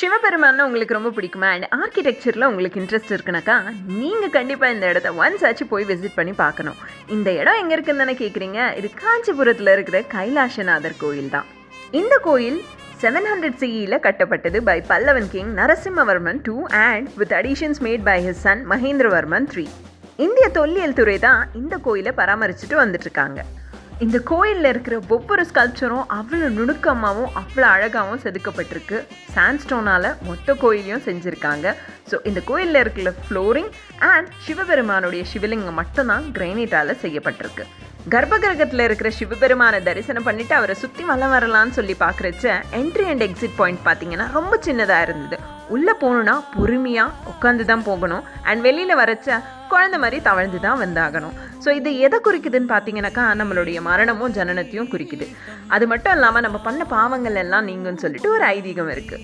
சிவபெருமான் உங்களுக்கு ரொம்ப பிடிக்குமா அண்ட் ஆர்கிடெக்சரில் உங்களுக்கு இன்ட்ரெஸ்ட் இருக்குனாக்கா நீங்கள் கண்டிப்பாக இந்த இடத்த ஒன்ஸ் ஆச்சு போய் விசிட் பண்ணி பார்க்கணும். இந்த இடம் எங்கே இருக்குன்னு தானே கேட்குறீங்க? இது காஞ்சிபுரத்தில் இருக்கிற கைலாசநாதர் கோயில் தான். இந்த கோயில் 700 CE கட்டப்பட்டது by Pallavan king Narasimhavarman II and with additions made by his son Mahendravarman III. இந்திய தொல்லியல் துறை தான் இந்த கோயிலை பராமரிச்சுட்டு வந்துட்டுருக்காங்க. இந்த கோயிலில் இருக்கிற ஒவ்வொரு ஸ்கல்ப்சரும் அவ்வளோ நுணுக்கமாகவும் அவ்வளோ அழகாகவும் செதுக்கப்பட்டிருக்கு. சாண்ட்ஸ்டோனால் மொத்த கோயிலையும் செஞ்சுருக்காங்க. ஸோ இந்த கோயிலில் இருக்கிற ஃப்ளோரிங் அண்ட் சிவபெருமானுடைய சிவலிங்கம் மட்டும்தான் கிரைனைட்டால் செய்யப்பட்டிருக்கு. கர்ப்பகிரகத்தில் இருக்கிற சிவபெருமானை தரிசனம் பண்ணிவிட்டு அவரை சுற்றி வலம் வரலான்னு சொல்லி பார்க்குறச்ச என்ட்ரி அண்ட் எக்ஸிட் பாயிண்ட் பார்த்தீங்கன்னா ரொம்ப சின்னதாக இருந்தது. உள்ளே போகணுன்னா பொறுமையாக உட்காந்து தான் போகணும் அண்ட் வெளியில் வரச்ச குழந்த மாதிரி தவழ்ந்து தான் வந்தாகணும். ஸோ இது எதை குறிக்குதுன்னு பார்த்தீங்கன்னாக்கா நம்மளுடைய மரணமும் ஜனனத்தையும் குறிக்குது. அது மட்டும் இல்லாமல் நம்ம பண்ண பாவங்கள் எல்லாம் நீங்கன்னு சொல்லிட்டு ஒரு ஐதீகம் இருக்குது.